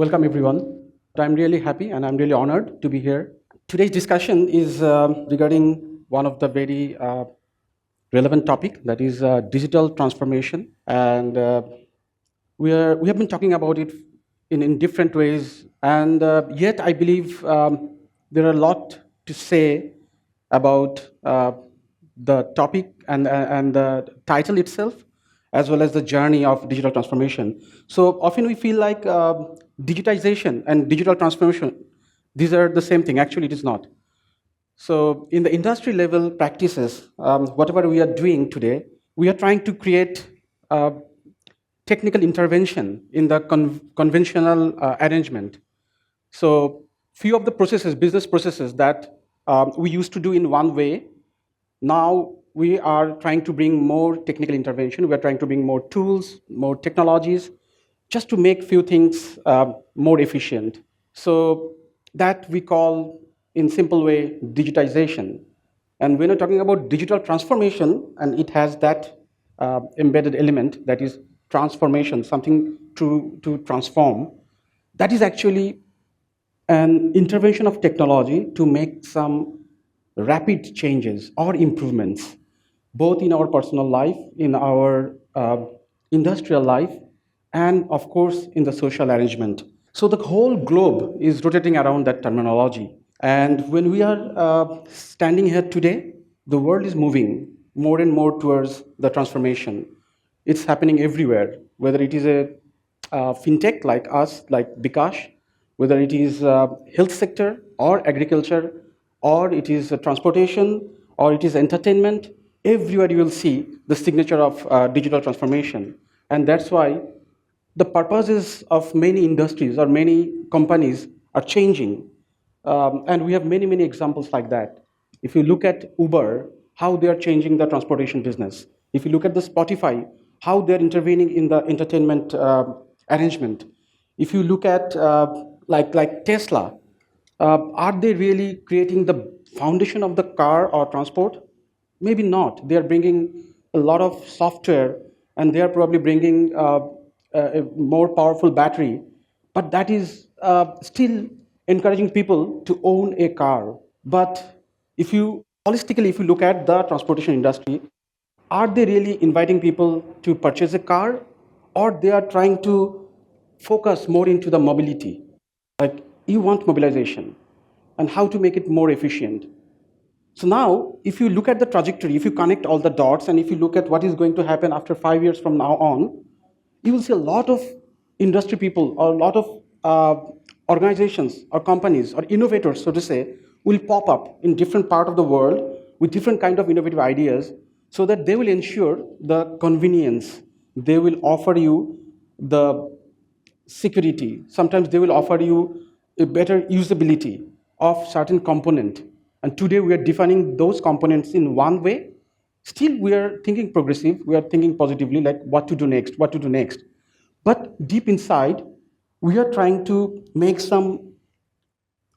Welcome, everyone. I'm really happy and I'm really honored to be here. Today's discussion is regarding one of the very relevant topic, that is digital transformation. And we have been talking about it in different ways. And yet, I believe there are a lot to say about the topic and the title itself, as well as the journey of digital transformation. So often we feel like digitization and digital transformation, these are the same thing. Actually, it is not. So in the industry level practices, whatever we are doing today, we are trying to create technical intervention in the conventional arrangement. So few of the processes, business processes that we used to do in one way, now we are trying to bring more technical intervention. We are trying to bring more tools, more technologies, just to make few things more efficient. So that we call, in simple way, digitization. And when we're talking about digital transformation, and it has that embedded element, that is transformation, something to transform, that is actually an intervention of technology to make some rapid changes or improvements, both in our personal life, in our industrial life, and of course in the social arrangement. So the whole globe is rotating around that terminology. And when we are standing here today, the world is moving more and more towards the transformation. It's happening everywhere, whether it is a fintech like us, like bKash, whether it is health sector or agriculture, or it is transportation, or it is entertainment. Everywhere you will see the signature of digital transformation. And that's why the purposes of many industries or many companies are changing. And we have many, many examples like that. If you look at Uber, how they are changing the transportation business. If you look at the Spotify, how they're intervening in the entertainment arrangement. If you look at like Tesla, are they really creating the foundation of the car or transport? Maybe not. They are bringing a lot of software, and they are probably bringing a more powerful battery, but that is still encouraging people to own a car. But if you holistically, if you look at the transportation industry, are they really inviting people to purchase a car, or they are trying to focus more into the mobility? Like, you want mobilization and how to make it more efficient. So now, if you look at the trajectory, if you connect all the dots, and if you look at what is going to happen after 5 years from now on, you will see a lot of industry people or a lot of organizations or companies or innovators, so to say, will pop up in different part of the world with different kind of innovative ideas, so that they will ensure the convenience. They will offer you the security. Sometimes they will offer you a better usability of certain component. And today we are defining those components in one way. Still, we are thinking progressive. We are thinking positively, like what to do next, what to do next. But deep inside, we are trying to make some,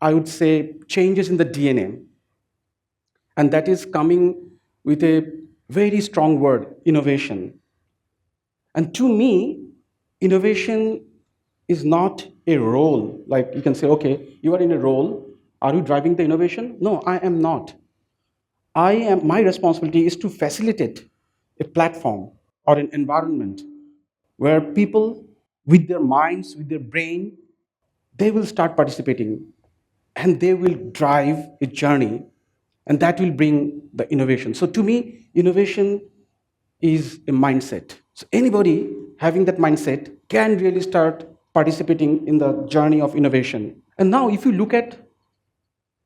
I would say, changes in the DNA. And that is coming with a very strong word, innovation. And to me, innovation is not a role. Like, you can say, okay, you are in a role. Are you driving the innovation? No, I am not. My responsibility is to facilitate a platform or an environment where people, with their minds, with their brain, they will start participating, and they will drive a journey, and that will bring the innovation. So to me, innovation is a mindset. So anybody having that mindset can really start participating in the journey of innovation. And now if you look at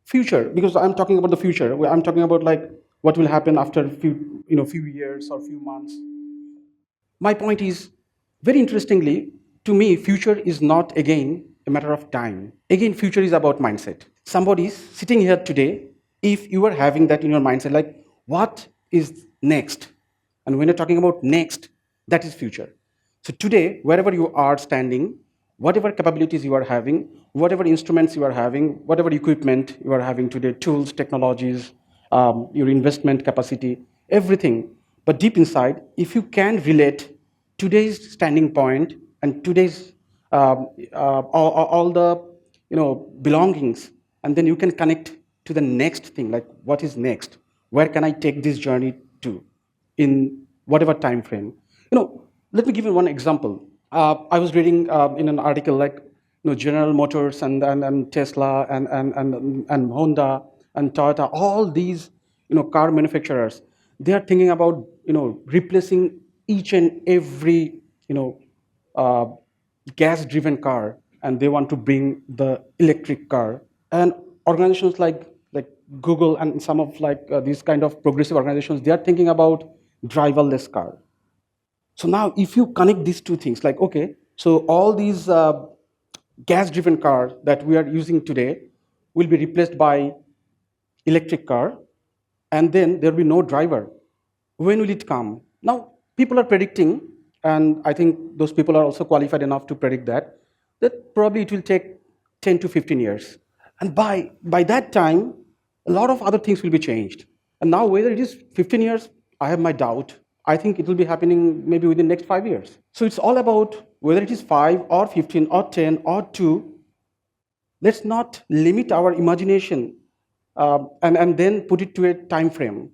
future, because I'm talking about the future, I'm talking about like what will happen after few years or few months. My point is, very interestingly, to me, future is not again a matter of time. Again, future is about mindset. Somebody is sitting here today, if you are having that in your mindset, like what is next? And when you're talking about next, that is future. So today, wherever you are standing, whatever capabilities you are having, whatever instruments you are having, whatever equipment you are having today, tools, technologies, your investment capacity, everything. But deep inside, if you can relate today's standing point and today's all the belongings, and then you can connect to the next thing, like what is next, where can I take this journey to in whatever time frame. Let me give you one example. I was reading in an article like General Motors and Tesla and Honda and Toyota, all these car manufacturers, they are thinking about replacing each and every uh, gas driven car, and they want to bring the electric car. And organizations like Google and some of these kind of progressive organizations, they are thinking about driverless car. So now, if you connect these two things, like, okay, so all these gas driven cars that we are using today will be replaced by electric car, and then there will be no driver. When will it come? Now, people are predicting, and I think those people are also qualified enough to predict that probably it will take 10 to 15 years. And by that time, a lot of other things will be changed. And now, whether it is 15 years, I have my doubt. I think it will be happening maybe within the next 5 years. So it's all about whether it is 5 or 15 or 10 or 2. Let's not limit our imagination and then put it to a time frame.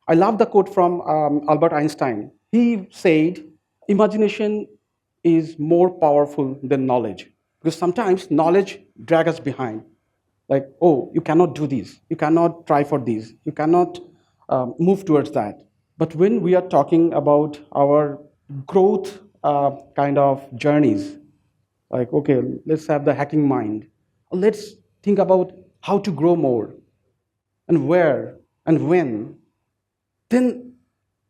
I love the quote from Albert Einstein. He said, imagination is more powerful than knowledge. Because sometimes knowledge drags us behind. Like, oh, you cannot do this. You cannot try for this. You cannot move towards that. But when we are talking about our growth kind of journeys, like, okay, let's have the hacking mind. Let's think about how to grow more and where and when. Then,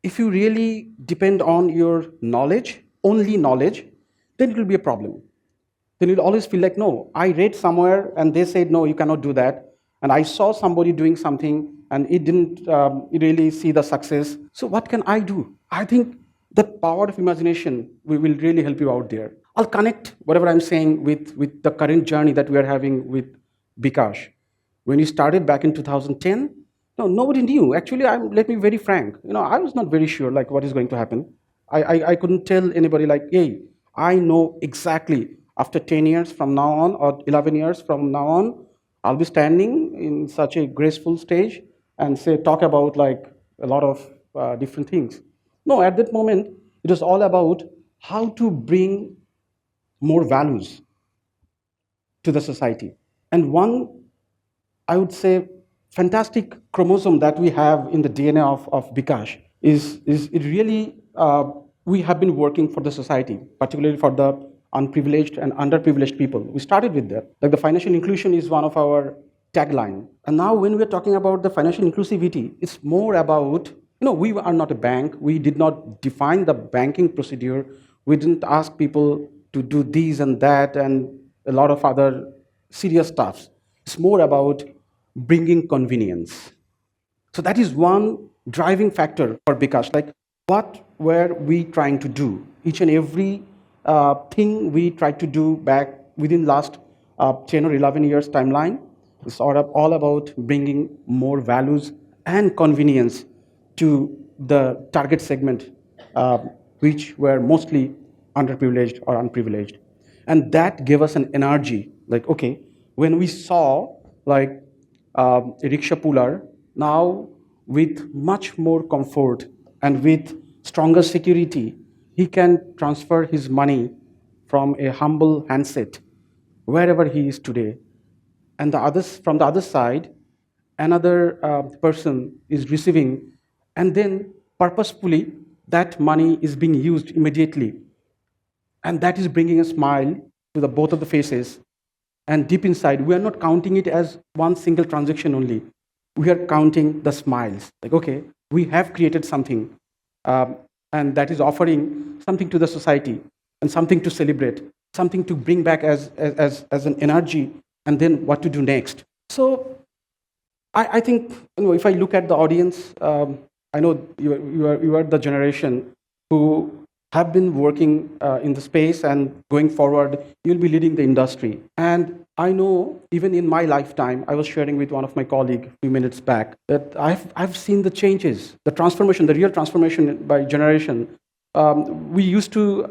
if you really depend on your knowledge, only knowledge, then it will be a problem. Then you'll always feel like, no, I read somewhere and they said, no, you cannot do that. And I saw somebody doing something and it didn't really see the success. So what can I do? I think the power of imagination will really help you out there. I'll connect whatever I'm saying with the current journey that we are having with bKash. When you started back in 2010, no, nobody knew. Actually, let me be very frank. I was not very sure like what is going to happen. I couldn't tell anybody like, hey, I know exactly after 10 years from now on or 11 years from now on, I'll be standing in such a graceful stage and talk about like a lot of different things. No, at that moment, it was all about how to bring more values to the society. And one, I would say, fantastic chromosome that we have in the DNA of bKash is it really, we have been working for the society, particularly for the unprivileged and underprivileged people. We started with that. Like the financial inclusion is one of our tagline. And now when we're talking about the financial inclusivity, it's more about, we are not a bank. We did not define the banking procedure. We didn't ask people to do this and that and a lot of other serious stuff. It's more about bringing convenience. So that is one driving factor for bKash. Like, what were we trying to do? Each and every thing we tried to do back within last 10 or 11 years timeline is sort of all about bringing more values and convenience to the target segment, which were mostly underprivileged or unprivileged. And that gave us an energy, like, okay, when we saw like a rickshaw puller now with much more comfort and with stronger security, he can transfer his money from a humble handset wherever he is today. And from the other side, another person is receiving, and then purposefully that money is being used immediately. And that is bringing a smile to both of the faces. And deep inside, we are not counting it as one single transaction only. We are counting the smiles. Like, okay, we have created something, and that is offering something to the society and something to celebrate, something to bring back as an energy, and then what to do next. So I think, if I look at the audience, I know you are the generation who have been working in the space, and going forward, you'll be leading the industry. And I know even in my lifetime, I was sharing with one of my colleagues a few minutes back that I've seen the changes, the transformation, the real transformation by generation. We used to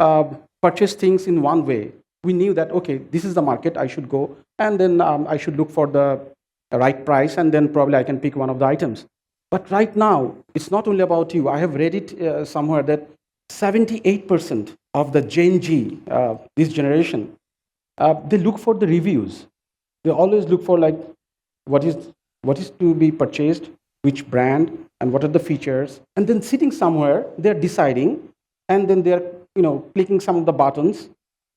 purchase things in one way. we knew that, okay, this is the market, I should go, and then I should look for the right price, and then probably I can pick one of the items. But right now, it's not only about you. I have read it somewhere that 78% of the Gen Z, this generation, they look for the reviews. They always look for like what is what is to be purchased, which brand, and what are the features. And then sitting somewhere, they're deciding, and then they're clicking some of the buttons,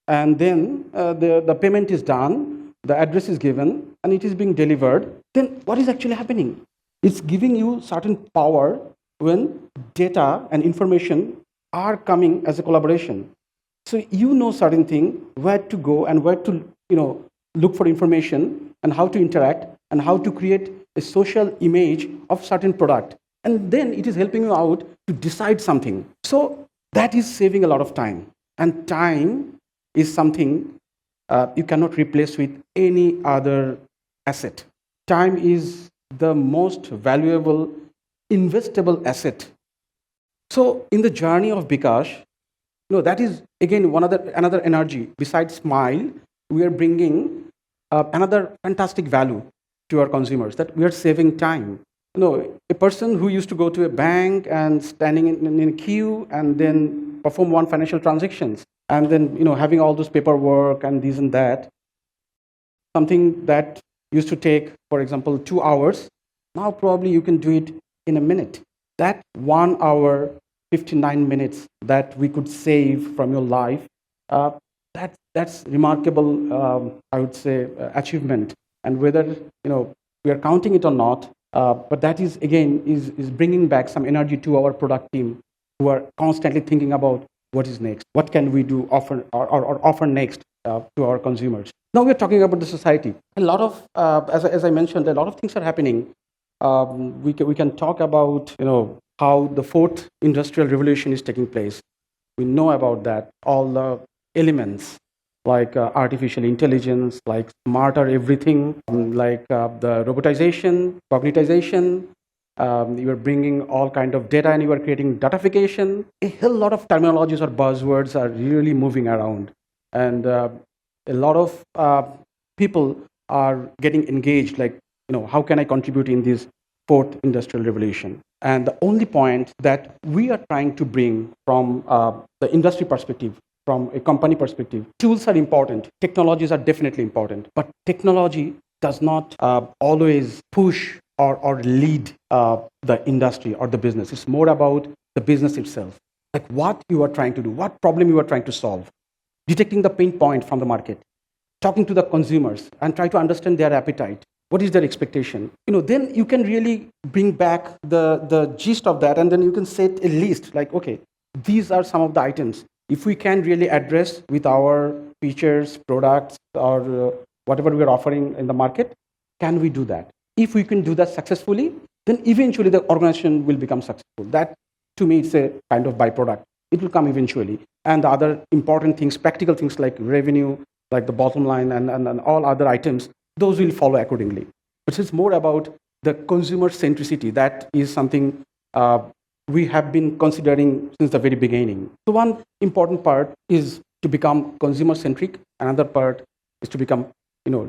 and then the payment is done, the address is given, and it is being delivered. Then what is actually happening? It's giving you certain power when data and information are coming as a collaboration. So you know certain thing, where to go and where to look for information, and how to interact, and how to create a social image of certain product. And then it is helping you out to decide something. So that is saving a lot of time. And time is something you cannot replace with any other asset. Time is the most valuable, investable asset. So in the journey of bKash, that is again another energy. Besides Smile, we are bringing another fantastic value to our consumers, that we are saving time. A person who used to go to a bank and standing in a queue and then perform one financial transactions, and then having all those paperwork and this and that, something that used to take, for example, 2 hours, now probably you can do it in a minute. That 1 hour 59 minutes that we could save from your life, that's remarkable, I would say, achievement. And whether we are counting it or not, but that is again is bringing back some energy to our product team, who are constantly thinking about what is next, what can we do offer or offer next to our consumers. Now we're talking about the society. A lot of, as I mentioned, a lot of things are happening. We can talk about how the fourth industrial revolution is taking place. We know about that, all the elements like artificial intelligence, like smarter everything, like the robotization, cognitization. You are bringing all kind of data, and you are creating datafication. A whole lot of terminologies or buzzwords are really moving around, and a lot of people are getting engaged. Like, how can I contribute in this fourth industrial revolution? And the only point that we are trying to bring from the industry perspective, from a company perspective, tools are important, technologies are definitely important, but technology does not always push or lead the industry or the business. It's more about the business itself, like what you are trying to do, what problem you are trying to solve, detecting the pain point from the market, talking to the consumers and try to understand their appetite. What is their expectation? Then you can really bring back the gist of that, and then you can set a list like, okay, these are some of the items. If we can really address with our features, products, or whatever we are offering in the market, can we do that? If we can do that successfully, then eventually the organization will become successful. That, to me, it's a kind of byproduct. It will come eventually. And the other important things, practical things like revenue, like the bottom line, and all other items, those will follow accordingly. But it's more about the consumer centricity. That is something we have been considering since the very beginning. So one important part is to become consumer centric. Another part is to become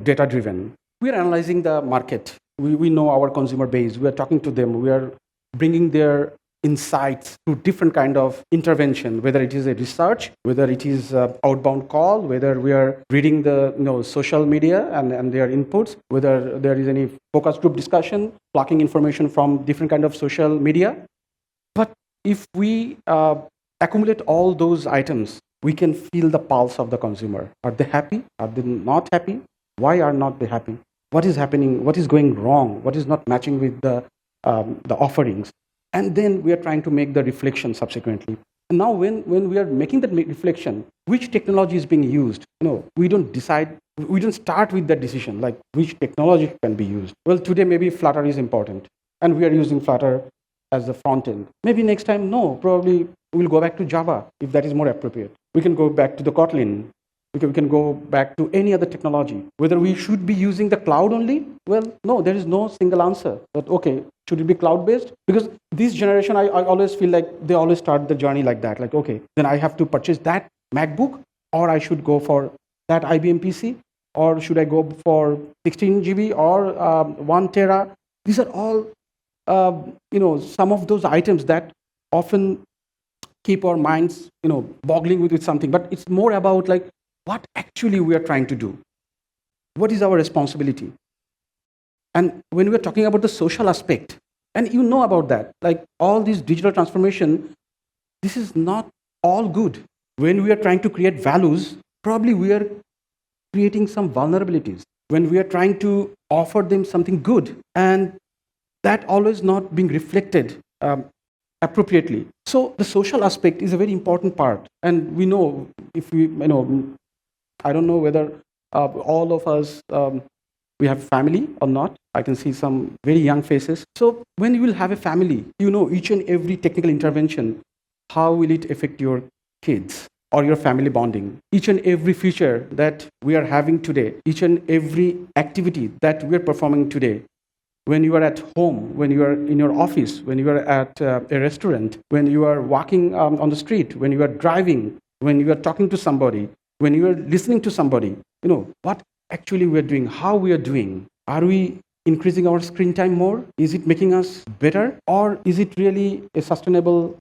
data driven. We are analyzing the market. We know our consumer base. We are talking to them. We are bringing their insights through different kind of intervention, whether it is a research, whether it is outbound call, whether we are reading the social media and their inputs, whether there is any focus group discussion, plucking information from different kind of social media. But if we accumulate all those items, we can feel the pulse of the consumer. Are they happy? Are they not happy? Why are not they happy? What is happening? What is going wrong? What is not matching with the offerings? And then we are trying to make the reflection subsequently. And now when we are making that reflection, which technology is being used? We don't decide, we don't start with that decision, like which technology can be used. Well, today maybe Flutter is important, and we are using Flutter as the front end. Maybe next time, no, probably we'll go back to Java if that is more appropriate. We can go back to the Kotlin. We can go back to any other technology. Whether we should be using the cloud only? Well, no, there is no single answer. But okay, should it be cloud-based? Because this generation, I always feel like they always start the journey like that. Like, okay, then I have to purchase that MacBook, or I should go for that IBM PC, or should I go for 16 GB or 1 tera? These are all some of those items that often keep our minds boggling with something. But it's more about like what actually we are trying to do. What is our responsibility? And when we're talking about the social aspect, and you know about that, like all this digital transformation, this is not all good. When we are trying to create values, probably we are creating some vulnerabilities. When we are trying to offer them something good, and that always not being reflected appropriately. So the social aspect is a very important part. And we know, if we, I don't know whether all of us, we have family or not. I can see some very young faces. So when you will have a family, each and every technical intervention, how will it affect your kids or your family bonding? Each and every feature that we are having today, each and every activity that we are performing today, when you are at home, when you are in your office, when you are at a restaurant, when you are walking on the street, when you are driving, when you are talking to somebody, when you are listening to somebody, what actually we are doing, how we are doing. Are we increasing our screen time more? Is it making us better? Or is it really a sustainable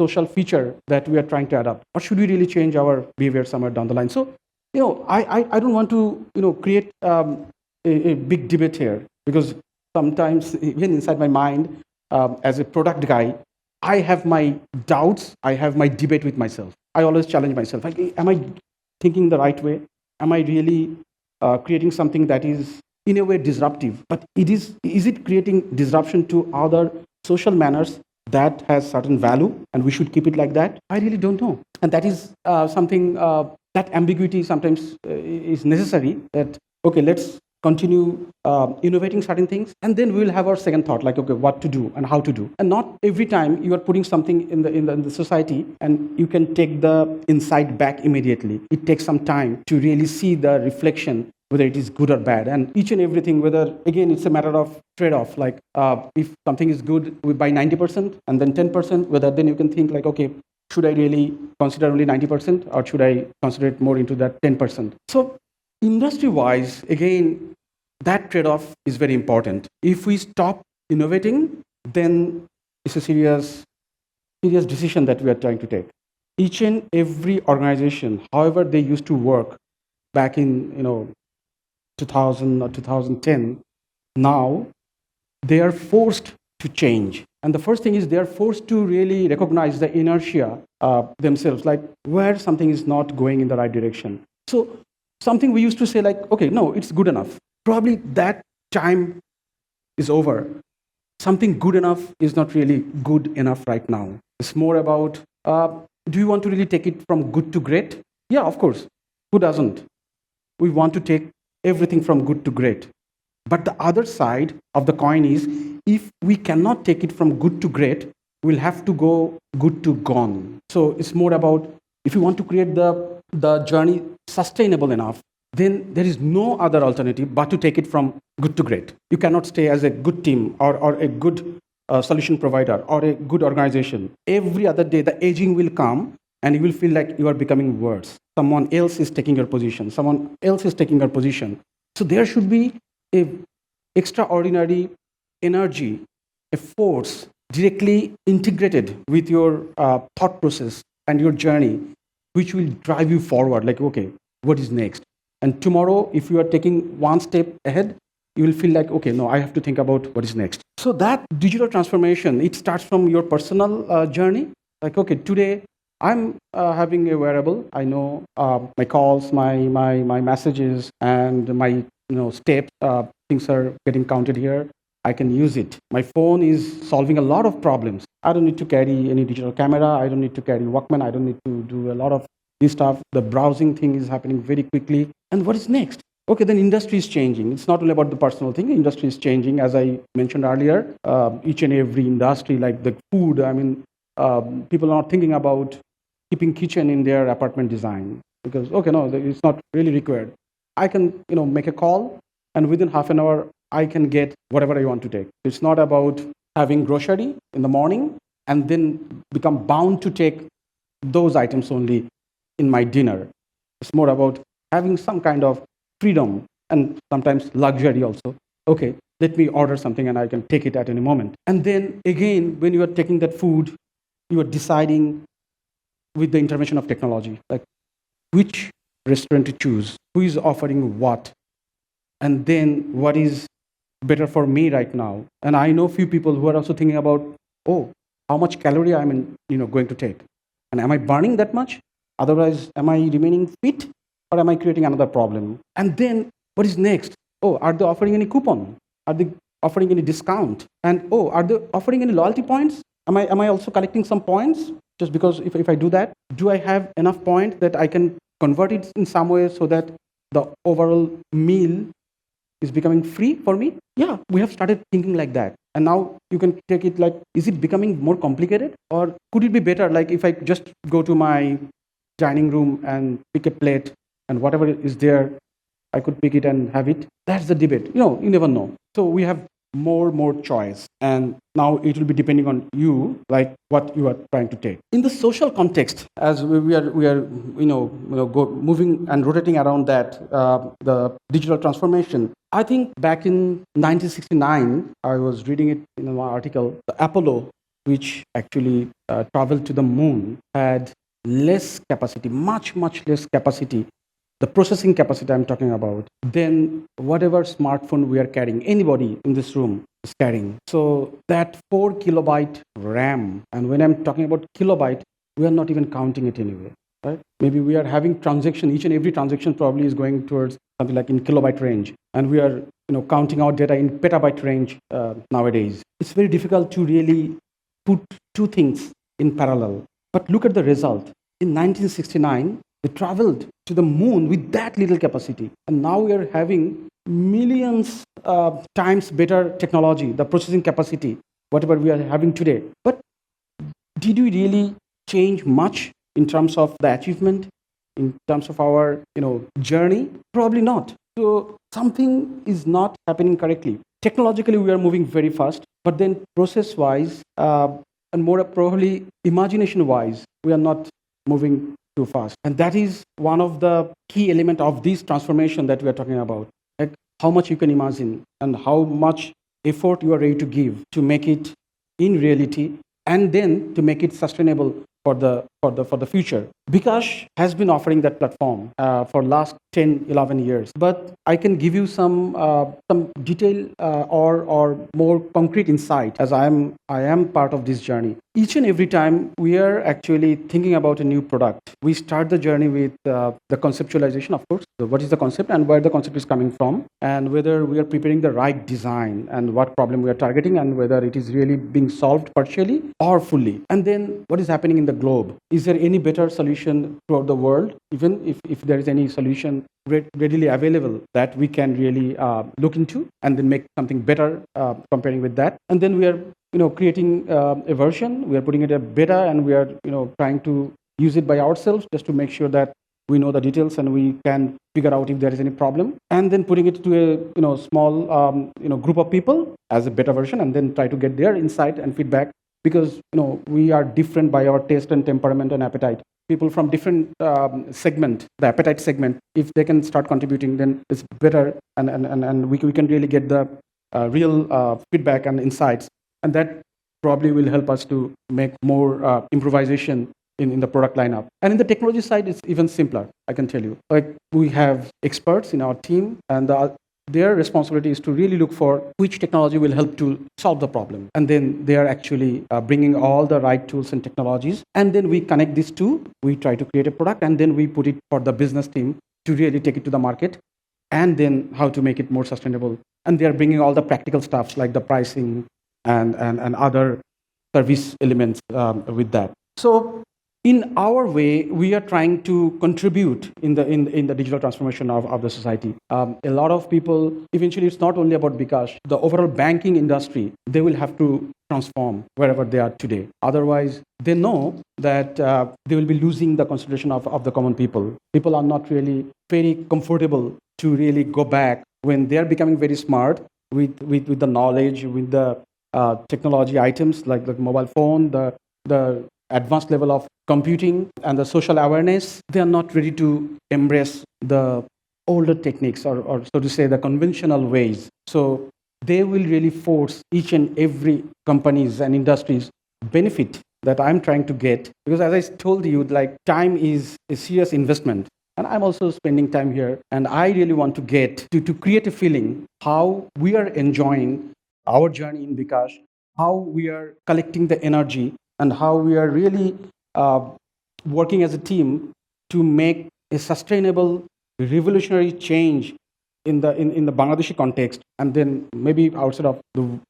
social feature that we are trying to adopt? Or should we really change our behavior somewhere down the line? So, I don't want to, create a big debate here, because sometimes even inside my mind, as a product guy, I have my doubts, I have my debate with myself. I always challenge myself. Like, am I thinking the right way? Am I really creating something that is in a way disruptive? But is it creating disruption to other social manners that has certain value, and we should keep it like that? I really don't know. And that is something, that ambiguity sometimes is necessary, that, okay, let's continue innovating certain things, and then we will have our second thought, like, okay, what to do and how to do. And not every time you are putting something in the society and you can take the insight back immediately. It takes some time to really see the reflection, whether it is good or bad. And each and everything, whether, again, it's a matter of trade-off, like if something is good by 90% and then 10%, whether then you can think like, okay, should I really consider only 90%, or should I consider it more into that 10%? So industry-wise, again, that trade-off is very important. If we stop innovating, then it's a serious decision that we are trying to take. Each and every organization, however they used to work back in 2000 or 2010, now they are forced to change. And the first thing is they are forced to really recognize the inertia themselves, like where something is not going in the right direction. So something we used to say like, okay, no, it's good enough. Probably that time is over. Something good enough is not really good enough right now. It's more about, do you want to really take it from good to great? Yeah, of course. Who doesn't? We want to take everything from good to great. But the other side of the coin is, if we cannot take it from good to great, we'll have to go good to gone. So it's more about, if you want to create the journey sustainable enough, then there is no other alternative but to take it from good to great. You cannot stay as a good team or a good solution provider or a good organization. Every other day, the aging will come and you will feel like you are becoming worse. Someone else is taking your position. Someone else is taking your position. So there should be a extraordinary energy, a force directly integrated with your thought process and your journey, which will drive you forward. Like, okay, what is next? And tomorrow, if you are taking one step ahead, you will feel like, okay, no, I have to think about what is next. So that digital transformation, it starts from your personal journey. Like, okay, today I'm having a wearable. I know my calls, my messages, and my steps. Things are getting counted here. I can use it. My phone is solving a lot of problems. I don't need to carry any digital camera. I don't need to carry Walkman. I don't need to do a lot of this stuff. The browsing thing is happening very quickly. And what is next? Okay, then industry is changing. It's not only about the personal thing. Industry is changing. As I mentioned earlier, each and every industry, like the food, I mean, people are not thinking about keeping kitchen in their apartment design because, okay, no, it's not really required. I can, make a call, and within half an hour, I can get whatever I want to take. It's not about having grocery in the morning and then become bound to take those items only in my dinner. It's more about having some kind of freedom and sometimes luxury also. Okay, let me order something and I can take it at any moment. And then again, when you are taking that food, you are deciding with the intervention of technology, like which restaurant to choose, who is offering what, and then what is better for me right now. And I know few people who are also thinking about, oh, how much calorie I'm going to take, and am I burning that much? Otherwise, am I remaining fit, or am I creating another problem? And then what is next? Oh, are they offering any coupon? Are they offering any discount? And oh, are they offering any loyalty points? Am I also collecting some points? Just because if I do that, do I have enough points that I can convert it in some way so that the overall meal is becoming free for me? Yeah, we have started thinking like that. And now you can take it like, is it becoming more complicated? Or could it be better, like if I just go to my dining room and pick a plate and whatever is there, I could pick it and have it? That's the debate. You never know. So we have more choice, and now it will be depending on you, like what you are trying to take. In the social context, as we are moving and rotating around that, the digital transformation. I think back in 1969, I was reading it in an article. The Apollo, which actually traveled to the moon, had less capacity, much less capacity, the processing capacity I'm talking about, than whatever smartphone we are carrying, anybody in this room is carrying. So that 4 kilobyte RAM, and when I'm talking about kilobyte, we are not even counting it anyway, right? Maybe we are having transaction, each and every transaction probably is going towards something like in kilobyte range, and we are counting our data in petabyte range nowadays. It's very difficult to really put two things in parallel. But look at the result. In 1969, they traveled to the moon with that little capacity. And now we are having millions times better technology, the processing capacity, whatever we are having today. But did we really change much in terms of the achievement, in terms of our journey? Probably not. So something is not happening correctly. Technologically, we are moving very fast, but then process-wise and more probably imagination-wise, we are not moving too fast. And that is one of the key elements of this transformation that we are talking about. Like how much you can imagine and how much effort you are ready to give to make it in reality, and then to make it sustainable for the future. bKash has been offering that platform for last 10-11 years, but I can give you some detail or more concrete insight, as I am part of this journey. Each and every time we are actually thinking about a new product, we start the journey with the conceptualization, of course. So what is the concept and where the concept is coming from, and whether we are preparing the right design and what problem we are targeting, and whether it is really being solved partially or fully. And then what is happening in the globe? Is there any better solution throughout the world? Even if there is any solution readily available that we can really look into and then make something better comparing with that. And then we are creating a version, we are putting it a beta, and we are trying to use it by ourselves just to make sure that we know the details and we can figure out if there is any problem, and then putting it to a small group of people as a beta version, and then try to get their insight and feedback, because we are different by our taste and temperament and appetite. People from different segment, the appetite segment, if they can start contributing, then it's better, and we can really get the real feedback and insights, and that probably will help us to make more improvisation in the product lineup. And in the technology side, it's even simpler, I can tell you. Like, we have experts in our team, and their responsibility is to really look for which technology will help to solve the problem. And then they are actually bringing all the right tools and technologies. And then we connect these two, we try to create a product, and then we put it for the business team to really take it to the market, and then how to make it more sustainable. And they are bringing all the practical stuff like the pricing and other service elements with that. So in our way, we are trying to contribute in the digital transformation of the society. A lot of people, eventually, it's not only about bKash. The overall banking industry, they will have to transform wherever they are today. Otherwise, they know that they will be losing the consideration of the common people. People are not really very comfortable to really go back when they are becoming very smart with the knowledge, with the technology items like the mobile phone, the advanced level of computing and the social awareness, they are not ready to embrace the older techniques, or so to say, the conventional ways. So they will really force each and every companies and industries benefit that I'm trying to get. Because as I told you, like time is a serious investment. And I'm also spending time here. And I really want to get to create a feeling how we are enjoying our journey in bKash, how we are collecting the energy, and how we are really uh, working as a team to make a sustainable, revolutionary change in the Bangladeshi context, and then maybe outside of the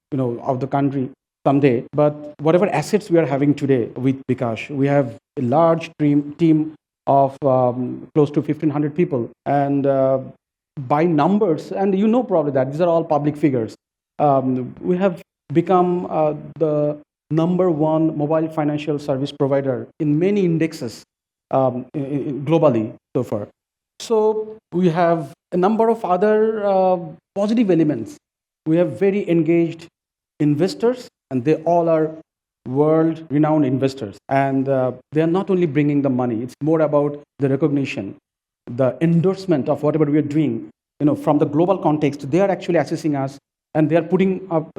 of the country someday. But whatever assets we are having today with bKash, we have a large team of close to 1,500 people, and by numbers, and probably that these are all public figures. We have become the number one mobile financial service provider in many indexes globally so far. So we have a number of other positive elements. We have very engaged investors, and they all are world-renowned investors. And they are not only bringing the money; it's more about the recognition, the endorsement of whatever we are doing. From the global context, they are actually assessing us, and they are putting up,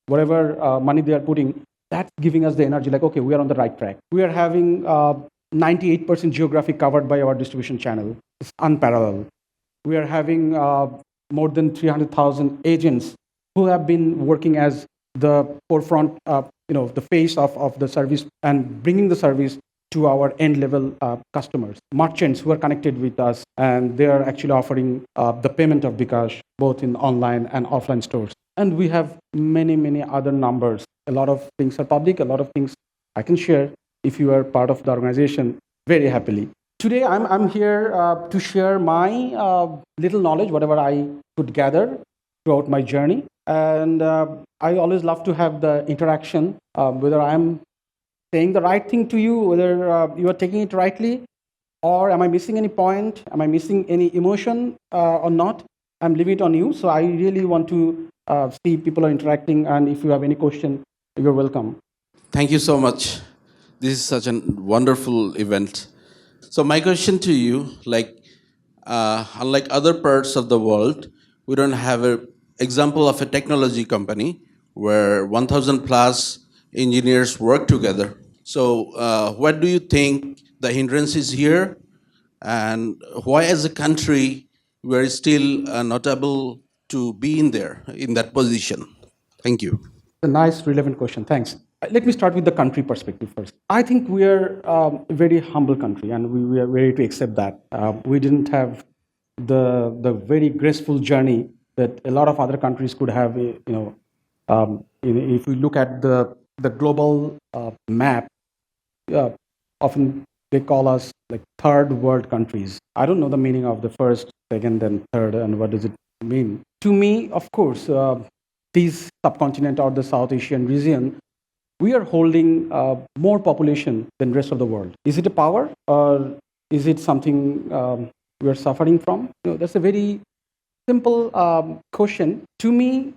whatever money they are putting. That's giving us the energy, like, okay, we are on the right track. We are having 98% geography covered by our distribution channel. It's unparalleled. We are having more than 300,000 agents who have been working as the forefront, the face of the service and bringing the service to our end level customers. Merchants who are connected with us, and they are actually offering the payment of bKash both in online and offline stores. And we have many, many other numbers. A lot of things are public, a lot of things I can share if you are part of the organization very happily. Today, I'm here to share my little knowledge, whatever I could gather throughout my journey. And I always love to have the interaction, whether I'm saying the right thing to you, whether you are taking it rightly, or am I missing any point? Am I missing any emotion or not? I'm leaving it on you. So I really want to see people are interacting, and if you have any question, you're welcome. Thank you so much. This is such a wonderful event. So my question to you, like, unlike other parts of the world, we don't have an example of a technology company where 1,000 plus engineers work together. So what do you think the hindrance is here, and why, as a country, we are still not able to be in that position? Thank you. A nice, relevant question. Thanks. Let me start with the country perspective first. I think we are a very humble country, and we are ready to accept that. We didn't have the very graceful journey that a lot of other countries could have. If we look at the global map, uh, often they call us like third world countries. I don't know the meaning of the first, second, and third, and what does it mean. To me, of course, this subcontinent or the South Asian region, we are holding more population than rest of the world. Is it a power, or is it something we are suffering from? That's a very simple question. To me,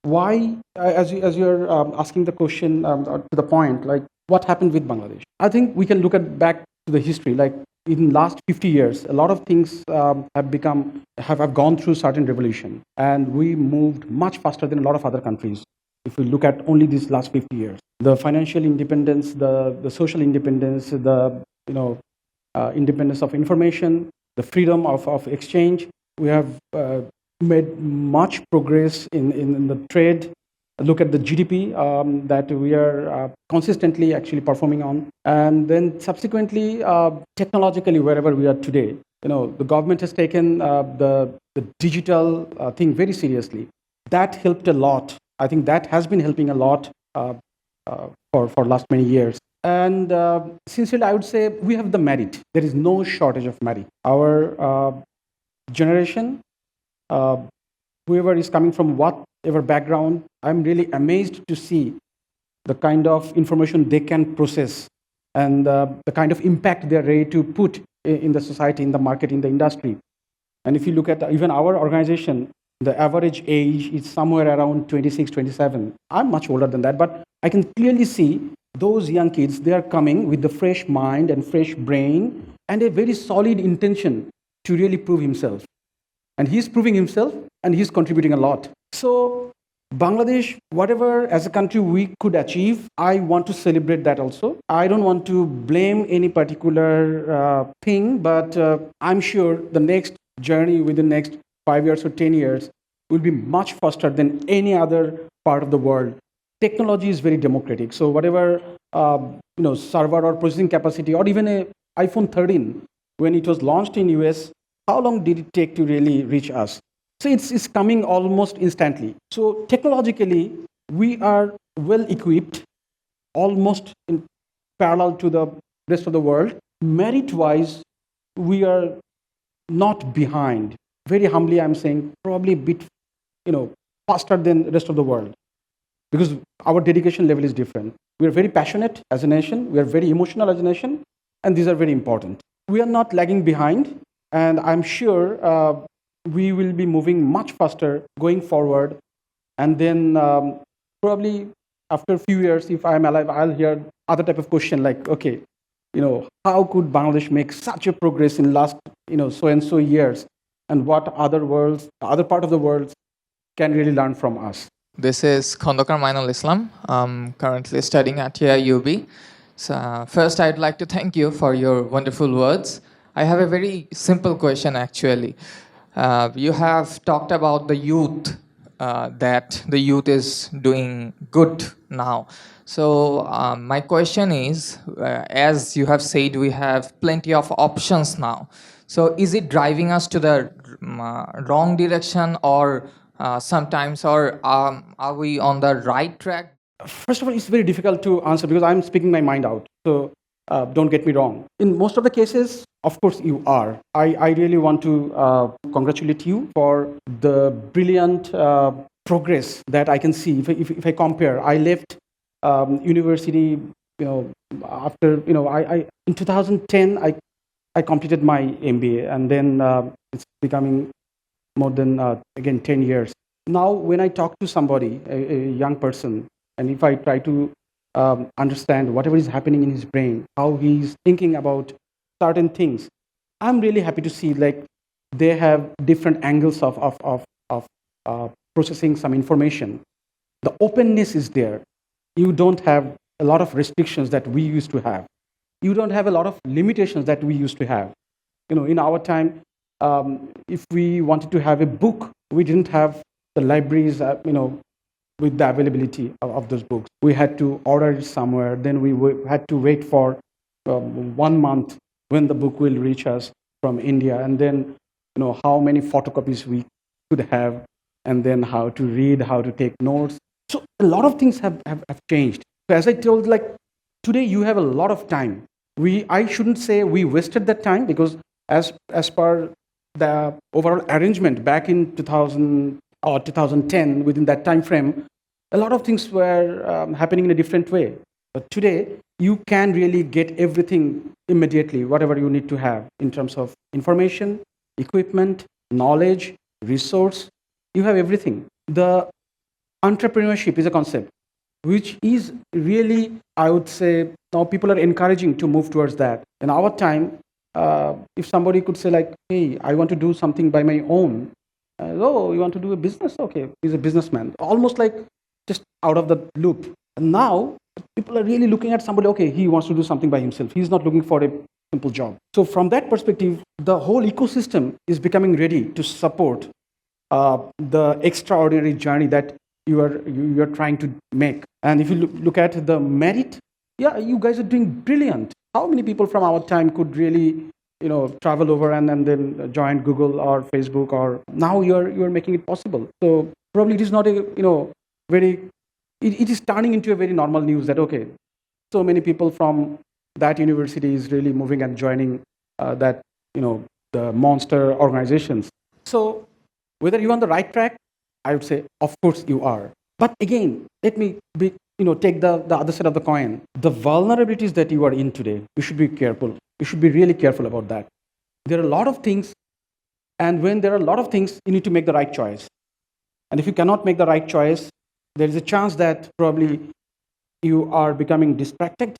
why, as you're asking the question to the point, like what happened with Bangladesh? I think we can look at back to the history. Like in last 50 years, a lot of things have gone through certain revolution, and we moved much faster than a lot of other countries. If we look at only these last 50 years, the financial independence, the social independence, the independence of information, the freedom of exchange, we have made much progress in the trade. Look at the GDP that we are consistently actually performing on. And then subsequently, technologically, wherever we are today, the government has taken the digital thing very seriously. That helped a lot. I think that has been helping a lot for last many years. And sincerely, I would say we have the merit. There is no shortage of merit. Our generation, whoever is coming from whatever background, I'm really amazed to see the kind of information they can process, and the kind of impact they're ready to put in the society, in the market, in the industry. And if you look at even our organization, the average age is somewhere around 26, 27. I'm much older than that, but I can clearly see those young kids, they are coming with the fresh mind and fresh brain and a very solid intention to really prove himself. And he's proving himself and he's contributing a lot. So, Bangladesh, whatever as a country we could achieve, I want to celebrate that also. I don't want to blame any particular thing, but I'm sure the next journey within the next 5 years or 10 years will be much faster than any other part of the world. Technology is very democratic. So whatever server or processing capacity, or even a iPhone 13, when it was launched in US, how long did it take to really reach us? So it's coming almost instantly. So technologically, we are well equipped, almost in parallel to the rest of the world. Merit-wise, we are not behind. Very humbly, I'm saying probably a bit, faster than the rest of the world, because our dedication level is different. We are very passionate as a nation. We are very emotional as a nation, and these are very important. We are not lagging behind, and I'm sure we will be moving much faster going forward. And then probably after a few years, if I'm alive, I'll hear other type of question like, okay, how could Bangladesh make such a progress in last, so and so years, and what other part of the world can really learn from us. This is Khondokar Mainul Islam. I'm currently studying at UB. So, first, I'd like to thank you for your wonderful words. I have a very simple question actually. You have talked about the youth, that the youth is doing good now. So, my question is, as you have said, we have plenty of options now. So, is it driving us to the wrong direction, or sometimes, or are we on the right track? First of all, it's very difficult to answer because I'm speaking my mind out. So don't get me wrong. In most of the cases, of course, you are. I really want to congratulate you for the brilliant progress that I can see. If I compare, I left university, after, I in 2010, I completed my MBA, and then it's becoming more than, again, 10 years. Now, when I talk to somebody, a young person, and if I try to understand whatever is happening in his brain, how he's thinking about certain things, I'm really happy to see like they have different angles of processing some information. The openness is there. You don't have a lot of restrictions that we used to have. You don't have a lot of limitations that we used to have. In our time, if we wanted to have a book, we didn't have the libraries, with the availability of those books. We had to order it somewhere. Then we had to wait for 1 month when the book will reach us from India. And then, how many photocopies we could have, and then how to read, how to take notes. So a lot of things have changed. So as I told, like today you have a lot of time. I shouldn't say we wasted that time, because as per the overall arrangement back in 2000 or 2010, within that time frame, a lot of things were happening in a different way. But today, you can really get everything immediately, whatever you need to have in terms of information, equipment, knowledge, resource. You have everything. The entrepreneurship is a concept which is really, I would say, now people are encouraging to move towards that. In our time, if somebody could say like, hey, I want to do something by my own. Oh, you want to do a business? Okay, he's a businessman. Almost like just out of the loop. And now, people are really looking at somebody, okay, he wants to do something by himself. He's not looking for a simple job. So from that perspective, the whole ecosystem is becoming ready to support the extraordinary journey that you are trying to make. And if you look at the merit, yeah, you guys are doing brilliant. How many people from our time could really, travel over and then join Google or Facebook, or now you're making it possible. So probably it is not a, very, it is turning into a very normal news that, okay, so many people from that university is really moving and joining that, the monster organizations. So whether you're on the right track, I would say, of course you are. But again, let me take the other side of the coin. The vulnerabilities that you are in today, you should be careful. You should be really careful about that. There are a lot of things, and when there are a lot of things, you need to make the right choice. And if you cannot make the right choice, there is a chance that probably you are becoming distracted.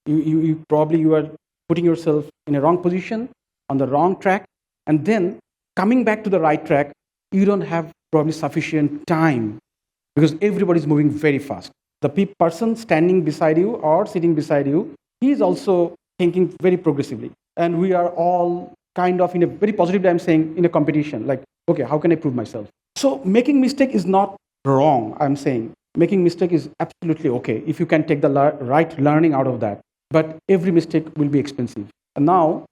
You probably you are putting yourself in a wrong position, on the wrong track, and then coming back to the right track, you don't have probably sufficient time because everybody's moving very fast. The person standing beside you or sitting beside you, he is also thinking very progressively. And we are all kind of in a very positive way, I'm saying, in a competition. Like, okay, how can I prove myself? So making mistake is not wrong, I'm saying. Making mistake is absolutely okay if you can take the right learning out of that. But every mistake will be expensive. And now,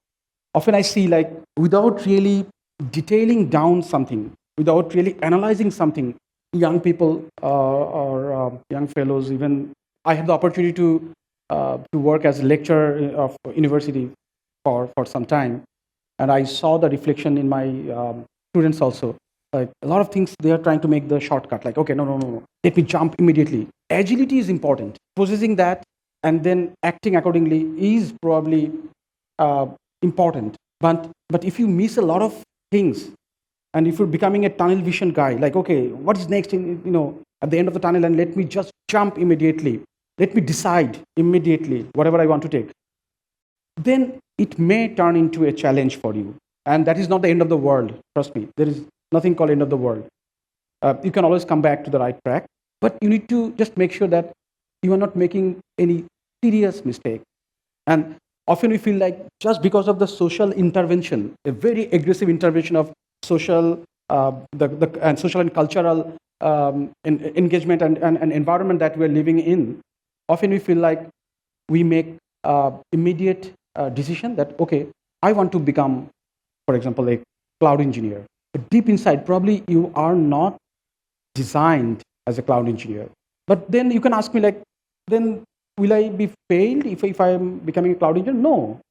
often I see like without really detailing down something, without really analyzing something, young people or young fellows, even I have the opportunity to work as a lecturer of university for some time, and I saw the reflection in my students also. Like a lot of things, they are trying to make the shortcut. Like, okay, no, let me jump immediately. Agility is important. Possessing that and then acting accordingly is probably uh, important. But if you miss a lot of things, and if you're becoming a tunnel vision guy, like, okay, what is next in, at the end of the tunnel, and let me just jump immediately, let me decide immediately whatever I want to take, then it may turn into a challenge for you. And that is not the end of the world. Trust me, there is nothing called end of the world. You can always come back to the right track, but you need to just make sure that you are not making any serious mistake. And often we feel like just because of the social intervention, a very aggressive intervention of social, and social and cultural engagement and environment that we're living in, often we feel like we make immediate decision that, okay, I want to become, for example, a cloud engineer. But deep inside, probably you are not designed as a cloud engineer. But then you can ask me like, then will I be failed if I am becoming a cloud engineer? No.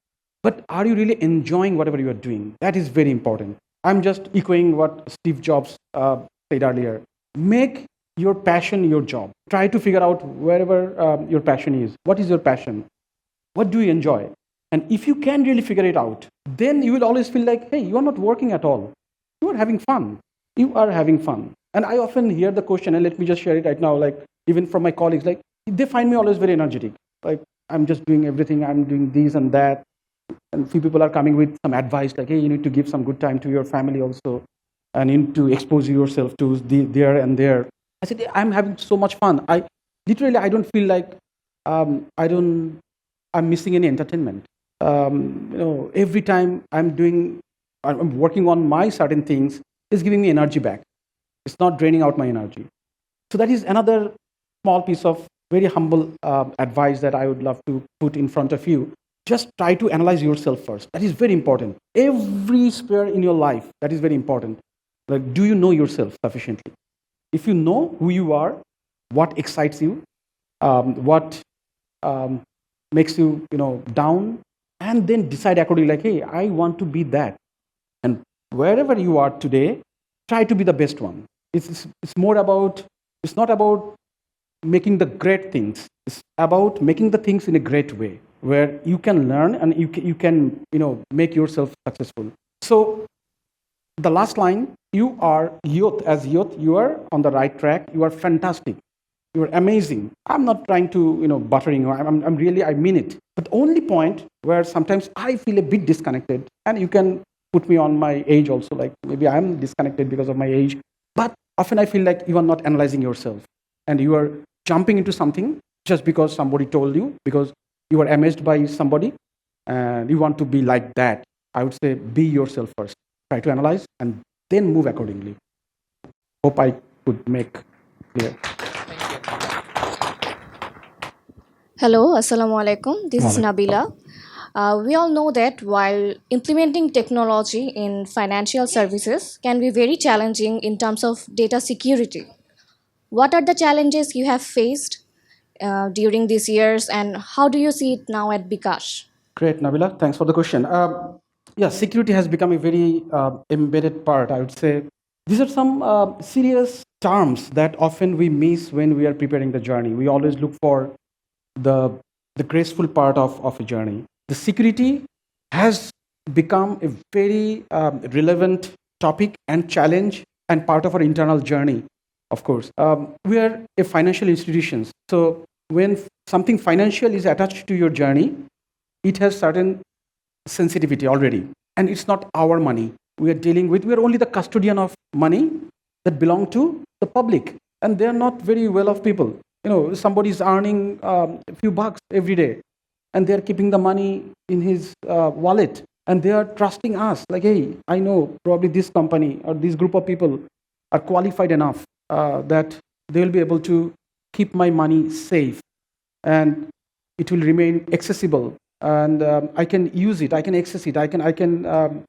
But are you really enjoying whatever you are doing? That is very important. I'm just echoing what Steve Jobs said earlier. Make your passion your job. Try to figure out wherever your passion is. What is your passion? What do you enjoy? And if you can really figure it out, then you will always feel like, hey, you are not working at all. You are having fun. You are having fun. And I often hear the question, and let me just share it right now, like even from my colleagues, like they find me always very energetic. Like I'm just doing everything, I'm doing this and that. And few people are coming with some advice, like, hey, you need to give some good time to your family also, and you need to expose yourself to there and there. I said, I'm having so much fun. I don't feel like I'm missing any entertainment. Every time I'm working on my certain things, it's giving me energy back. It's not draining out my energy. So that is another small piece of very humble advice that I would love to put in front of you. Just try to analyze yourself first. That is very important. Every sphere in your life, that is very important. Like, do you know yourself sufficiently? If you know who you are, what excites you, what makes you, down, and then decide accordingly, like, hey, I want to be that. And wherever you are today, try to be the best one. It's more about, it's not about making the great things. It's about making the things in a great way where you can learn and you can make yourself successful. So the last line, you are youth. As youth, you are on the right track. You are fantastic. You are amazing. I'm not trying to buttering you. I'm really, I mean it. But only point where sometimes I feel a bit disconnected, and you can put me on my age also, like maybe I'm disconnected because of my age. But often I feel like you are not analyzing yourself, and you are jumping into something just because somebody told you, because you are amazed by somebody, and you want to be like that. I would say be yourself first. Try to analyze and then move accordingly. Hope I could make clear. Hello, Assalamu alaikum. This is Nabila. We all know that while implementing technology in financial services can be very challenging in terms of data security. What are the challenges you have faced during these years, and how do you see it now at bKash? Great, Nabila. Thanks for the question. Yeah, security has become a very embedded part, I would say. These are some serious terms that often we miss when we are preparing the journey. We always look for the, the graceful part of a journey. The security has become a very relevant topic and challenge and part of our internal journey, of course. We are a financial institutions. So when something financial is attached to your journey, it has certain sensitivity already. And it's not our money we are dealing with. We are only the custodian of money that belong to the public. And they're not very well off people. Somebody is earning a few bucks every day, and they're keeping the money in his wallet, and they are trusting us like, hey, I know probably this company or this group of people are qualified enough that they will be able to keep my money safe, and it will remain accessible, and I can use it, I can access it, I can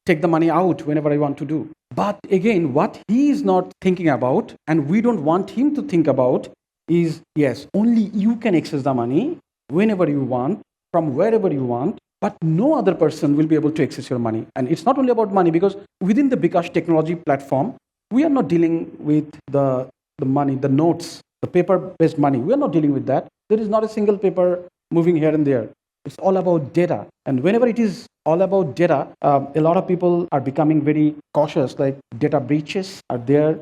take the money out whenever I want to do. But again, what he is not thinking about, and we don't want him to think about, is yes, only you can access the money whenever you want, from wherever you want, but no other person will be able to access your money. And it's not only about money, because within the bKash technology platform, we are not dealing with the money, the notes, the paper-based money. We are not dealing with that. There is not a single paper moving here and there. It's all about data. And whenever it is all about data, a lot of people are becoming very cautious, like data breaches are there,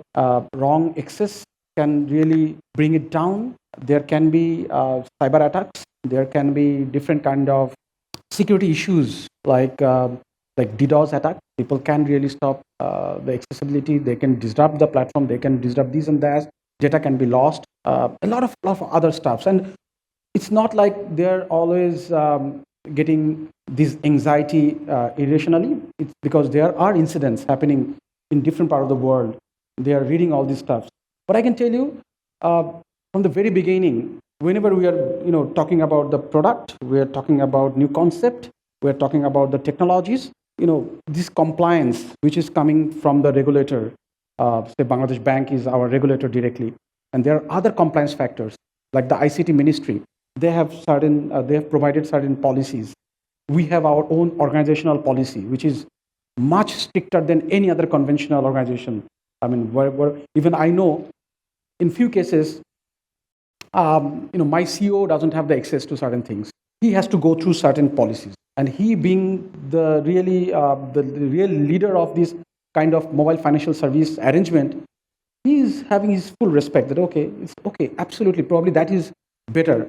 wrong access can really bring it down. There can be cyber attacks. There can be different kind of security issues like DDoS attack. People can really stop the accessibility. They can disrupt the platform. They can disrupt this and that. Data can be lost. A lot of other stuffs. And it's not like they're always getting this anxiety irrationally. It's because there are incidents happening in different parts of the world. They are reading all this stuff. But I can tell you, from the very beginning, whenever we are talking about the product, we are talking about new concept, we are talking about the technologies, this compliance which is coming from the regulator, say Bangladesh Bank is our regulator directly, and there are other compliance factors like the ICT ministry. They have provided certain policies. We have our own organizational policy, which is much stricter than any other conventional organization. I mean, even I know in few cases, my CEO doesn't have the access to certain things. He has to go through certain policies, and he, being the real leader of this kind of mobile financial service arrangement, he is having his full respect that it's okay, absolutely, probably that is better,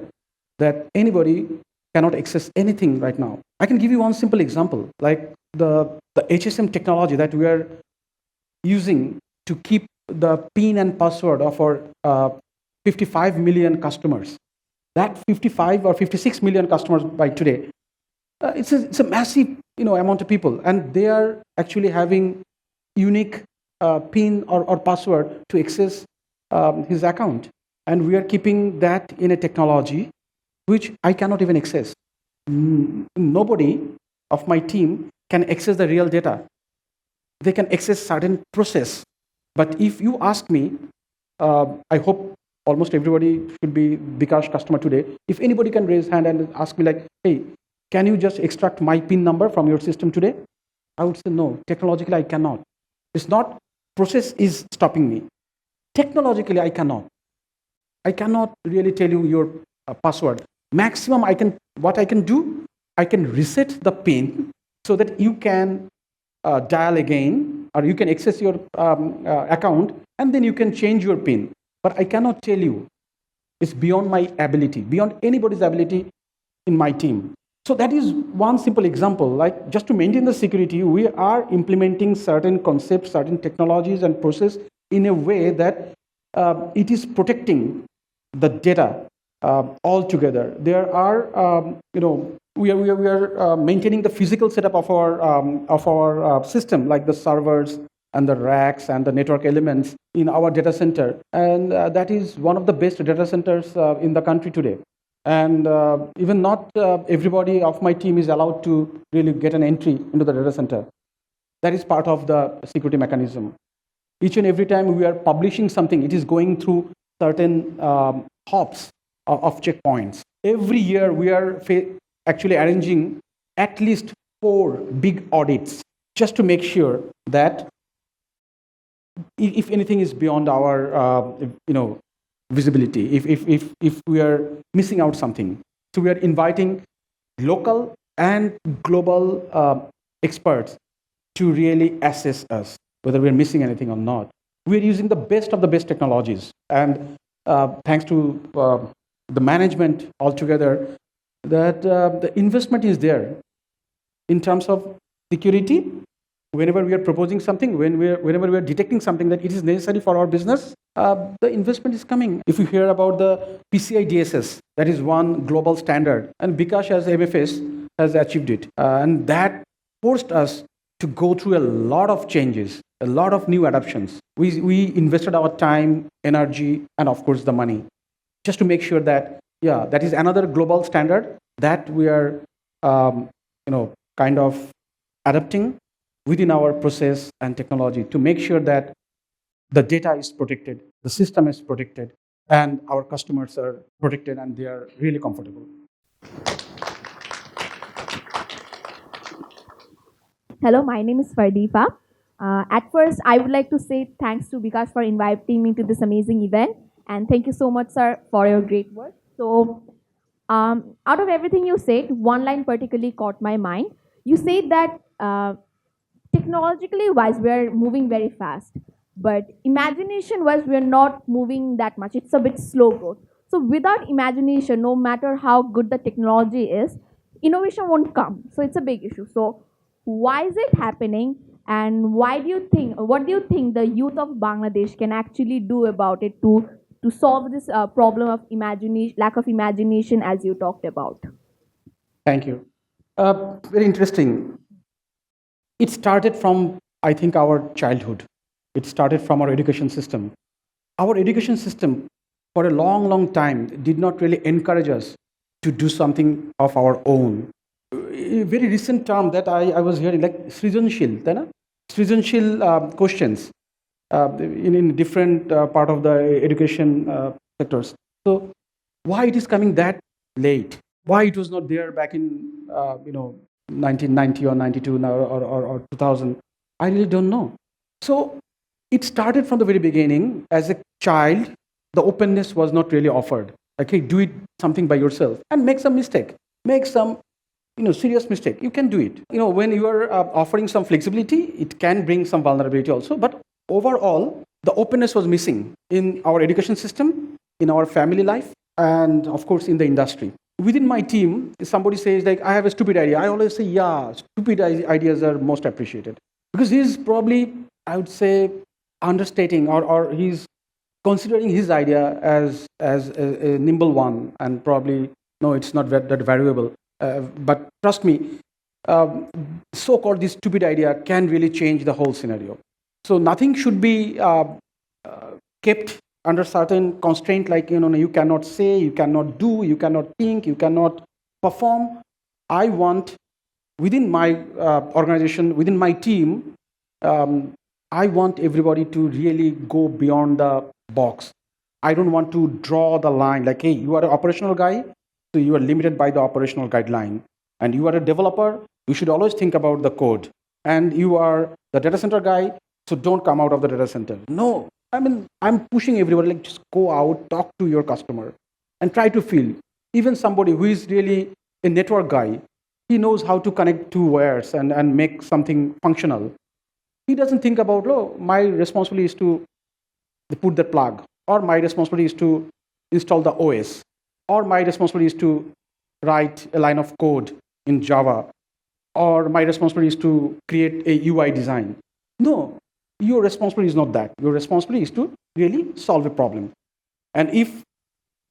that anybody cannot access anything right now. I can give you one simple example, like the HSM technology that we are using to keep the PIN and password of our 55 million customers. That 55 or 56 million customers by today, it's a massive amount of people, and they are actually having unique PIN or password to access his account. And we are keeping that in a technology which I cannot even access. Nobody of my team can access the real data. They can access certain process. But if you ask me, I hope almost everybody should be bKash customer today. If anybody can raise hand and ask me like, hey, can you just extract my PIN number from your system today? I would say no, technologically I cannot. It's not process is stopping me. Technologically I cannot. I cannot really tell you your password. Maximum what I can do, I can reset the PIN so that you can dial again, or you can access your account, and then you can change your PIN. But I cannot tell you. It's beyond my ability, beyond anybody's ability in my team. So that is one simple example. Like, just to maintain the security, we are implementing certain concepts, certain technologies and process in a way that it is protecting the data altogether. There are, we are maintaining the physical setup of our system, like the servers and the racks and the network elements in our data center, and that is one of the best data centers in the country today. And even not everybody of my team is allowed to really get an entry into the data center. That is part of the security mechanism. Each and every time we are publishing something, it is going through certain hops of checkpoints. Every year we are actually arranging at least 4 big audits just to make sure that if anything is beyond our visibility, if we are missing out something. So we are inviting local and global experts to really assess us, whether we're missing anything or not. We're using the best of the best technologies. And thanks to the management altogether, that the investment is there in terms of security. Whenever we are proposing something, whenever we are detecting something that it is necessary for our business, the investment is coming. If you hear about the PCI DSS, that is one global standard, and bKash as MFS has achieved it, and that forced us to go through a lot of changes, a lot of new adoptions. We invested our time, energy, and of course the money, just to make sure that, yeah, that is another global standard that we are, kind of adapting within our process and technology to make sure that the data is protected, the system is protected, and our customers are protected and they are really comfortable. Hello, my name is Fardeepa. At first, I would like to say thanks to bKash for inviting me to this amazing event, and thank you so much, sir, for your great work. So, out of everything you said, one line particularly caught my mind. You said that technologically wise, we are moving very fast, but imagination wise, we are not moving that much. It's a bit slow growth. So, without imagination, no matter how good the technology is, innovation won't come. So, it's a big issue. So, why is it happening, and why do you think, what do you think the youth of Bangladesh can actually do about it to solve this problem of imagination, lack of imagination, as you talked about? Thank you. Very interesting. It started from, I think, our childhood. It started from our education system. Our education system, for a long, long time, did not really encourage us to do something of our own. A very recent term that I was hearing, like Srijanshil, है ना? Srijanshil questions in different part of the education sectors. So why it is coming that late? Why it was not there back in 1990 or 92 now, or 2000? I really don't know. So it started from the very beginning. As a child, the openness was not really offered. Okay, do it something by yourself and make some mistake, make some serious mistake. You can do it. When you are offering some flexibility, it can bring some vulnerability also. But overall, the openness was missing in our education system, in our family life, and of course in the industry. Within my team, if somebody says like, I have a stupid idea, I always say, yeah, stupid ideas are most appreciated, because he's probably, I would say, understating, or he's considering his idea as a nimble one, and probably no, it's not that valuable. But trust me, so-called this stupid idea can really change the whole scenario. So nothing should be kept under certain constraint, like you cannot say, you cannot do, you cannot think, you cannot perform. I want, within my organization, within my team, I want everybody to really go beyond the box. I don't want to draw the line like, hey, you are an operational guy, so you are limited by the operational guideline. And you are a developer, you should always think about the code. And you are the data center guy, so don't come out of the data center. No, I'm pushing everybody, like, just go out, talk to your customer, and try to feel. Even somebody who is really a network guy, he knows how to connect two wires and make something functional. He doesn't think about, oh, my responsibility is to put the plug, or my responsibility is to install the OS, or my responsibility is to write a line of code in Java, or my responsibility is to create a UI design. No, your responsibility is not that. Your responsibility is to really solve a problem. And if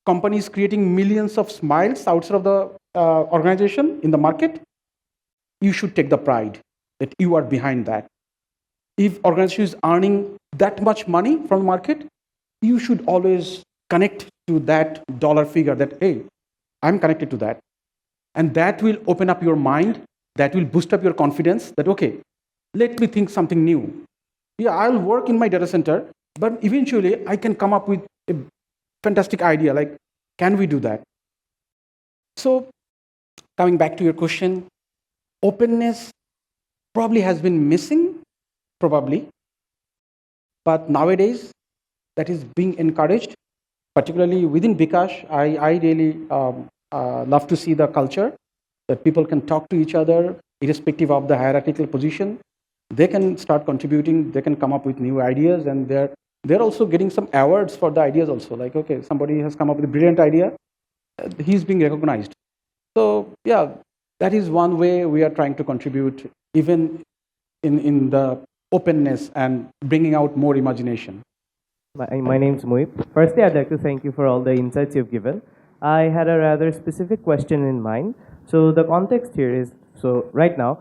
company is creating millions of smiles outside of the organization in the market, you should take the pride that you are behind that. If organization is earning that much money from the market, you should always connect to that dollar figure, that, hey, I'm connected to that. And that will open up your mind, that will boost up your confidence, that, okay, let me think something new. Yeah, I'll work in my data center, but eventually I can come up with a fantastic idea, like, can we do that? So coming back to your question, openness probably has been missing, probably. But nowadays, that is being encouraged, particularly within bKash. I really love to see the culture that people can talk to each other, irrespective of the hierarchical position. They can start contributing, they can come up with new ideas, and they're also getting some awards for the ideas also. Like, okay, somebody has come up with a brilliant idea, he's being recognized. So yeah, that is one way we are trying to contribute, even in the openness and bringing out more imagination. My name's Muib. Firstly, I'd like to thank you for all the insights you've given. I had a rather specific question in mind. So the context here is, so right now,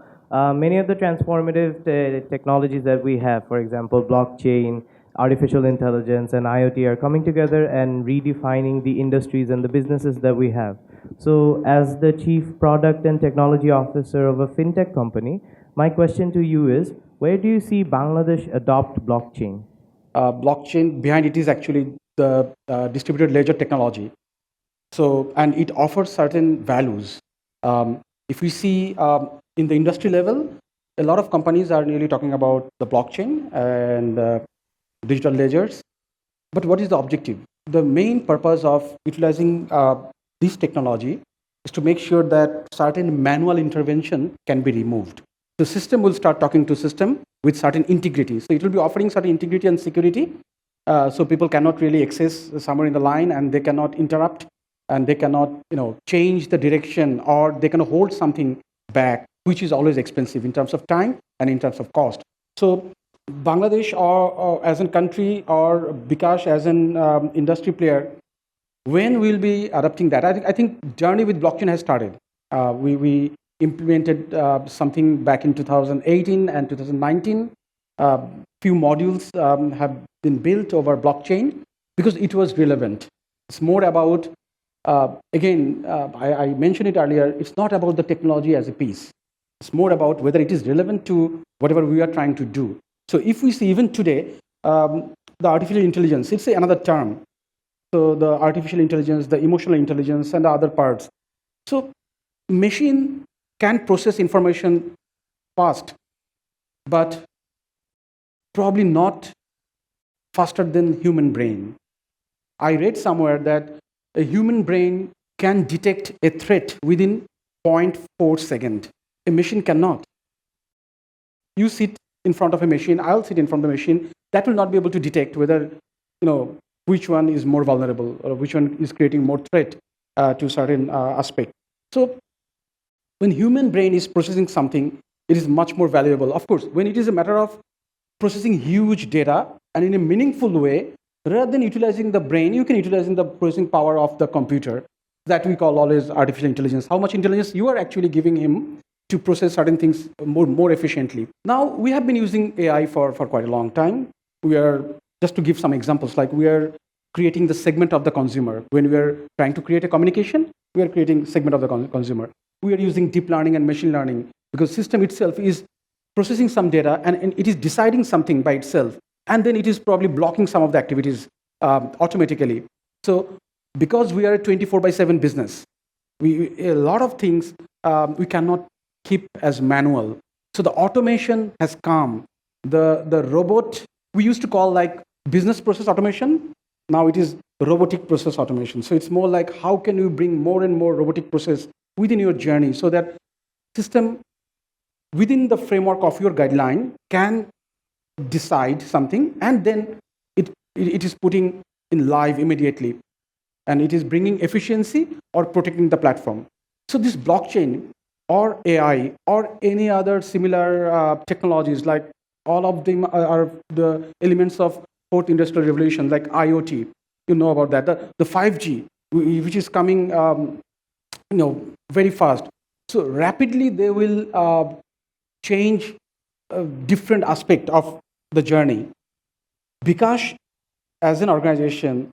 many of the transformative technologies that we have, for example, blockchain, artificial intelligence, and IoT are coming together and redefining the industries and the businesses that we have. So as the chief product and technology officer of a fintech company, my question to you is, where do you see Bangladesh adopt blockchain? Blockchain behind it is actually the distributed ledger technology. So, and it offers certain values. If we see in the industry level, a lot of companies are really talking about the blockchain and digital ledgers. But what is the objective? The main purpose of utilizing this technology is to make sure that certain manual intervention can be removed. The system will start talking to system with certain integrity. So it will be offering certain integrity and security. So people cannot really access somewhere in the line, and they cannot interrupt, and they cannot change the direction, or they can hold something back, which is always expensive in terms of time and in terms of cost. So Bangladesh, or as a country, or bKash as an industry player, when we'll be adopting that? I think journey with blockchain has started. We implemented something back in 2018 and 2019. Few modules have been built over blockchain because it was relevant. It's more about, I mentioned it earlier, it's not about the technology as a piece. It's more about whether it is relevant to whatever we are trying to do. So if we see even today, the artificial intelligence, it's another term. So the artificial intelligence, the emotional intelligence, and the other parts. So machine can process information fast, but probably not faster than human brain. I read somewhere that a human brain can detect a threat within 0.4 seconds. A machine cannot. You sit in front of a machine, I'll sit in front of a machine, that will not be able to detect whether, which one is more vulnerable or which one is creating more threat to certain aspect. So when human brain is processing something, it is much more valuable. Of course, when it is a matter of processing huge data and in a meaningful way, rather than utilizing the brain, you can utilize the processing power of the computer. That we call always artificial intelligence. How much intelligence you are actually giving him to process certain things more efficiently. Now, we have been using AI for quite a long time. We are, just to give some examples, like we are creating the segment of the consumer. When we are trying to create a communication, we are creating segment of the consumer. We are using deep learning and machine learning because system itself is processing some data and it is deciding something by itself. And then it is probably blocking some of the activities automatically. So because we are a 24/7 business, a lot of things we cannot keep as manual. So the automation has come. The robot, we used to call like business process automation. Now it is robotic process automation. So it's more like how can you bring more and more robotic process within your journey so that system within the framework of your guideline can decide something and then it is putting in live immediately, and it is bringing efficiency or protecting the platform. So this blockchain or AI or any other similar technologies, like all of them are the elements of fourth industrial revolution, like IoT. You know about that, the 5G, which is coming very fast. So rapidly they will change different aspect of the journey. bKash as an organization,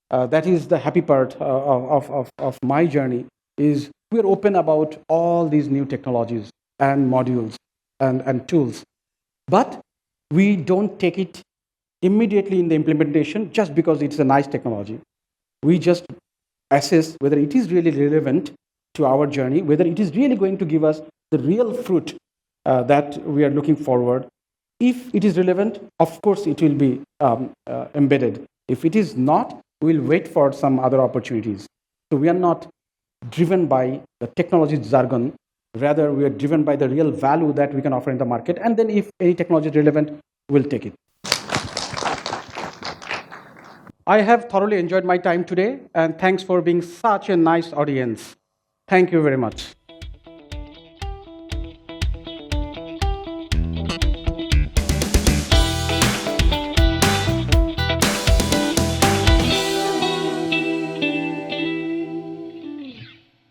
that is the happy part of my journey, is we're open about all these new technologies and modules and tools. But we don't take it immediately in the implementation just because it's a nice technology. We just assess whether it is really relevant to our journey, whether it is really going to give us the real fruit that we are looking forward. If it is relevant, of course, it will be embedded. If it is not, we'll wait for some other opportunities. So we are not driven by the technology jargon. Rather, we are driven by the real value that we can offer in the market. And then if any technology is relevant, we'll take it. I have thoroughly enjoyed my time today, and thanks for being such a nice audience. Thank you very much.